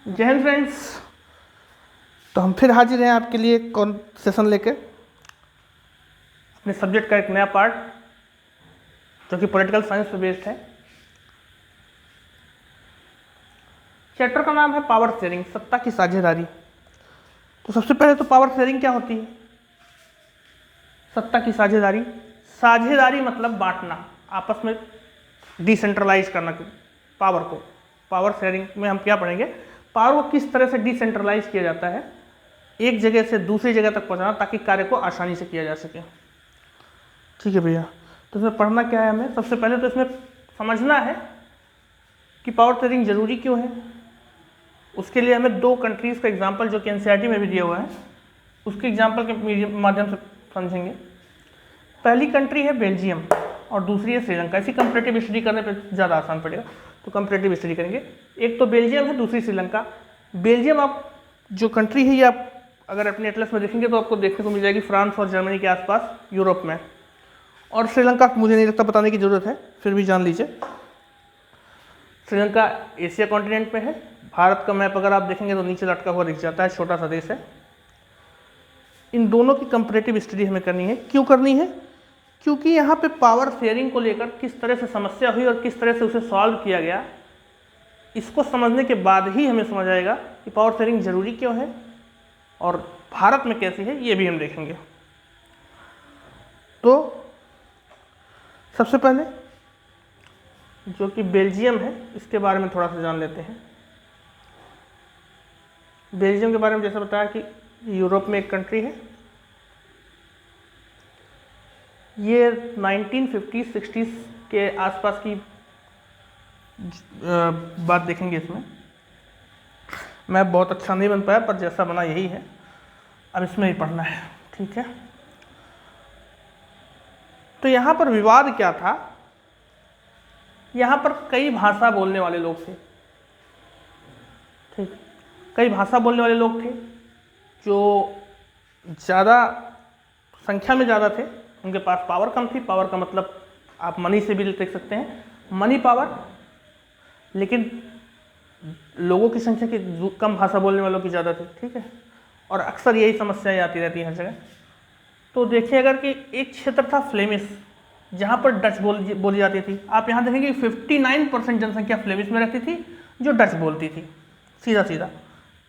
जय हिंद फ्रेंड्स। तो हम फिर हाजिर हैं आपके लिए कौन सेशन लेके अपने सब्जेक्ट का एक नया पार्ट जो कि पॉलिटिकल साइंस पे बेस्ड है। चैप्टर का नाम है पावर शेयरिंग, सत्ता की साझेदारी। तो सबसे पहले तो पावर शेयरिंग क्या होती है? सत्ता की साझेदारी। साझेदारी मतलब बांटना, आपस में डिसेंट्रलाइज करना पावर को। पावर शेयरिंग में हम क्या पढ़ेंगे? पावर को किस तरह से डिसेंट्रलाइज किया जाता है, एक जगह से दूसरी जगह तक पहुंचाना ताकि कार्य को आसानी से किया जा सके। ठीक है भैया। तो इसमें पढ़ना क्या है हमें? सबसे पहले तो इसमें समझना है कि पावर शेयरिंग जरूरी क्यों है। उसके लिए हमें दो कंट्रीज का एग्जाम्पल जो कि एनसीईआरटी में भी दिया हुआ है, उसके एग्जाम्पल के माध्यम से समझेंगे। पहली कंट्री है बेल्जियम और दूसरी है श्रीलंका। इसी कंपैरेटिव स्टडी करने पे ज़्यादा आसान पड़ेगा, तो कंपैरेटिव स्टडी करेंगे। एक तो बेल्जियम है, दूसरी श्रीलंका। बेल्जियम आप जो कंट्री है ये आप अगर अपने एटलस में देखेंगे तो आपको देखने को मिल जाएगी फ्रांस और जर्मनी के आसपास यूरोप में। और श्रीलंका मुझे नहीं लगता बताने की ज़रूरत है, फिर भी जान लीजिए। श्रीलंका एशिया कॉन्टिनेंट में है। भारत का मैप अगर आप देखेंगे तो नीचे लटका हुआ दिख जाता है, छोटा सा देश है। इन दोनों की कंपैरेटिव स्टडी हमें करनी है। क्यों करनी है? क्योंकि यहाँ पे पावर शेयरिंग को लेकर किस तरह से समस्या हुई और किस तरह से उसे सॉल्व किया गया, इसको समझने के बाद ही हमें समझ आएगा कि पावर शेयरिंग जरूरी क्यों है और भारत में कैसी है, ये भी हम देखेंगे। तो सबसे पहले जो कि बेल्जियम है, इसके बारे में थोड़ा सा जान लेते हैं। बेल्जियम के बारे में जैसे बताया कि यूरोप में एक कंट्री है। ये 1950-60s के आसपास की बात देखेंगे। इसमें मैप बहुत अच्छा नहीं बन पाया, पर जैसा बना यही है। अब इसमें ही पढ़ना है, ठीक है। तो यहाँ पर विवाद क्या था? यहाँ पर कई भाषा बोलने वाले लोग थे, ठीक। कई भाषा बोलने वाले लोग थे जो ज़्यादा संख्या में ज़्यादा थे, उनके पास पावर कम थी। पावर का मतलब आप मनी से भी देख सकते हैं, मनी पावर। लेकिन लोगों की संख्या की कम, भाषा बोलने वालों की ज़्यादा थी, ठीक है। और अक्सर यही समस्याएं आती रहती है हर जगह। तो देखिए, अगर कि एक क्षेत्र था फ्लेमिश, जहाँ पर डच बोली जाती थी। आप यहाँ देखेंगे 59% जनसंख्या फ्लेमिश में रहती थी जो डच बोलती थी। सीधा सीधा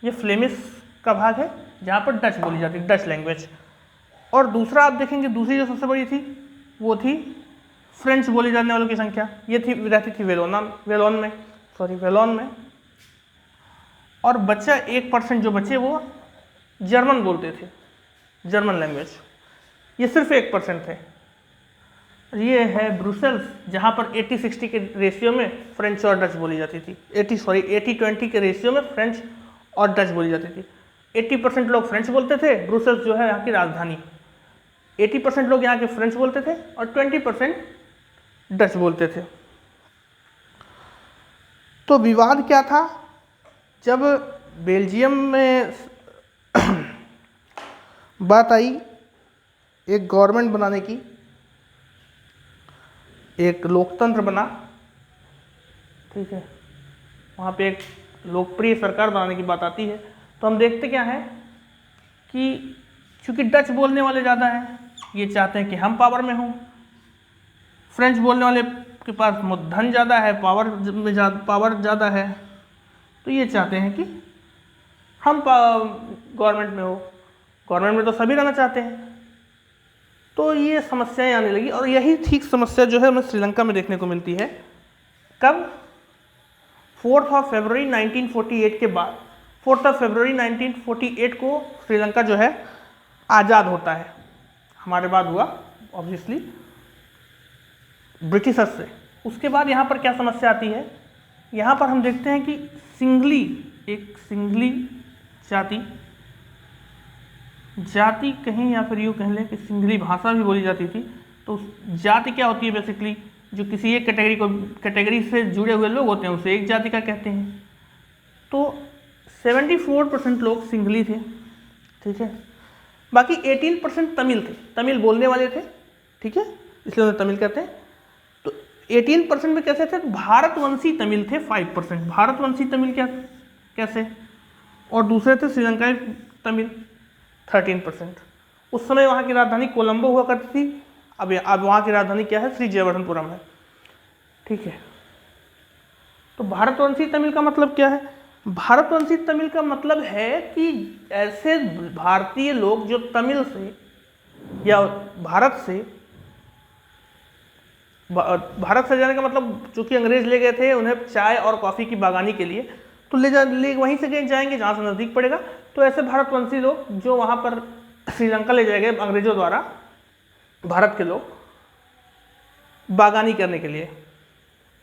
ये फ्लेमिश का भाग है जहाँ पर डच बोली जाती थी, डच लैंग्वेज। और दूसरा आप देखेंगे, दूसरी जो सबसे बड़ी थी वो थी फ्रेंच बोली जाने वालों की संख्या। ये थी रहती थी वेलोन में। और बच्चा 1% जो बचे वो जर्मन बोलते थे, जर्मन लैंग्वेज। ये सिर्फ 1% थे। ये है ब्रुसेल्स, जहाँ पर 80-60 के रेशियो में फ्रेंच और डच बोली जाती थी। 80-20 के रेशियो में फ्रेंच और डच बोली जाती थी। 80% लोग फ्रेंच बोलते थे, ब्रुसेल्स जो है यहाँ की राजधानी। 80% लोग यहाँ के फ्रेंच बोलते थे और 20% डच बोलते थे। तो विवाद क्या था? जब बेल्जियम में बात आई एक गवर्नमेंट बनाने की, एक लोकतंत्र बना, ठीक है, वहाँ पे एक लोकप्रिय सरकार बनाने की बात आती है, तो हम देखते क्या है कि चूँकि डच बोलने वाले ज़्यादा हैं, ये चाहते हैं कि हम पावर में हों। फ्रेंच बोलने वाले के पास धन ज़्यादा है, पावर ज़्यादा है, तो ये चाहते हैं कि हम गवर्नमेंट में हो। गवर्नमेंट में तो सभी रहना चाहते हैं। तो ये समस्याएं आने लगी, और यही ठीक समस्या जो है हमें श्रीलंका में देखने को मिलती है। कब? 4 फरवरी 1948 के बाद। 4 फरवरी 1948 को श्रीलंका जो है आज़ाद होता है। हमारे बाद हुआ ऑब्वियसली ब्रिटिशर्स से। उसके बाद यहाँ पर क्या समस्या आती है? यहाँ पर हम देखते हैं कि एक सिंगली जाति कहें या फिर यूँ कह लें कि सिंगली भाषा भी बोली जाती थी। तो जाति क्या होती है? बेसिकली जो किसी एक कैटेगरी से जुड़े हुए लोग होते हैं उसे एक जाति का कहते हैं। तो 74% लोग सिंगली थे, ठीक है। बाकी 18% तमिल थे, तमिल बोलने वाले थे, ठीक है, इसलिए उन्हें तमिल कहते हैं। तो 18% में कैसे थे? भारतवंशी तमिल थे 5%। भारतवंशी तमिल कैसे? और दूसरे थे श्रीलंकाई तमिल 13%। उस समय वहाँ की राजधानी कोलंबो हुआ करती थी, अब वहाँ की राजधानी क्या है, श्री जयवर्धनपुरम है। ठीक है, तो भारतवंशी तमिल का मतलब क्या है? भारतवंशी तमिल का मतलब है कि ऐसे भारतीय लोग जो तमिल से या भारत से जाने का मतलब, चूंकि अंग्रेज ले गए थे उन्हें चाय और कॉफ़ी की बागानी के लिए, तो ले वहीं से जाएंगे जहाँ से नज़दीक पड़ेगा। तो ऐसे भारतवंशी लोग जो वहाँ पर श्रीलंका ले जाए गए अंग्रेजों द्वारा, भारत के लोग बागानी करने के लिए,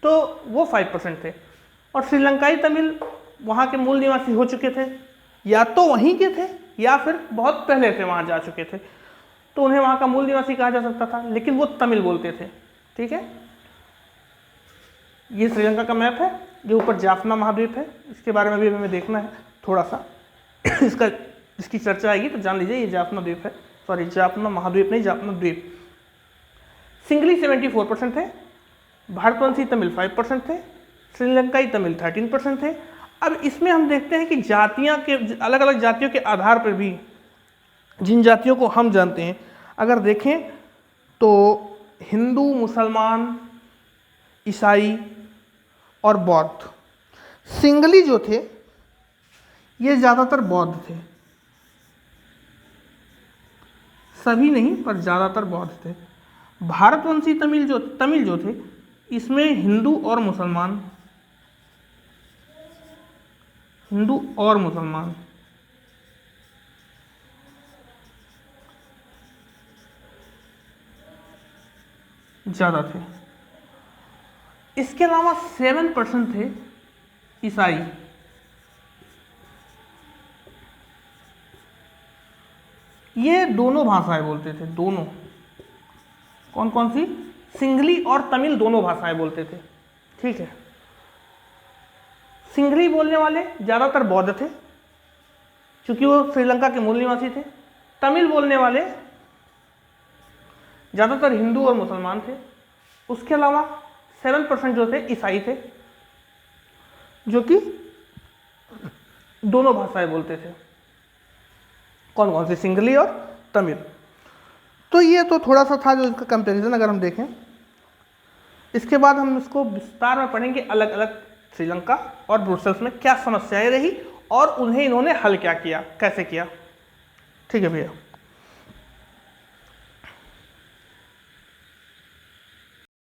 तो वो 5% थे। और श्रीलंकाई तमिल वहाँ के मूल निवासी हो चुके थे, या तो वहीं के थे या फिर बहुत पहले से वहाँ जा चुके थे, तो उन्हें वहाँ का मूल निवासी कहा जा सकता था, लेकिन वो तमिल बोलते थे। ठीक है, ये श्रीलंका का मैप है, जो ऊपर जाफना महाद्वीप है, इसके बारे में भी हमें देखना है थोड़ा सा इसकी चर्चा आएगी तो जान लीजिए, ये जाफना द्वीप है, सॉरी जाफना महाद्वीप नहीं, जाफना द्वीप। सिंगली 74% थे, भारतवंशी तमिल 5% थे, श्रीलंकाई तमिल 13% थे। अब इसमें हम देखते हैं कि जातियां के अलग अलग जातियों के आधार पर भी, जिन जातियों को हम जानते हैं, अगर देखें तो हिंदू, मुसलमान, ईसाई और बौद्ध, सिंगली जो थे ये ज़्यादातर बौद्ध थे, सभी नहीं पर ज़्यादातर बौद्ध थे। भारतवंशी तमिल जो थे, इसमें हिंदू और मुसलमान ज़्यादा थे। इसके अलावा 7% थे ईसाई। ये दोनों भाषाएं बोलते थे, दोनों। कौन कौन सी? सिंगली और तमिल दोनों भाषाएं बोलते थे। ठीक है, सिंगली बोलने वाले ज़्यादातर बौद्ध थे, क्योंकि वो श्रीलंका के मूल निवासी थे। तमिल बोलने वाले ज़्यादातर हिंदू और मुसलमान थे। उसके अलावा 7% जो थे ईसाई थे, जो कि दोनों भाषाएं बोलते थे। कौन कौन सी? सिंगली और तमिल। तो ये तो थोड़ा सा था जो इसका कंपैरिजन अगर हम देखें। इसके बाद हम इसको विस्तार में पढ़ेंगे, अलग अलग श्रीलंका और ब्रुसेल्स में क्या समस्याएं रही और उन्हें इन्होंने हल क्या किया, कैसे किया। ठीक है भैया।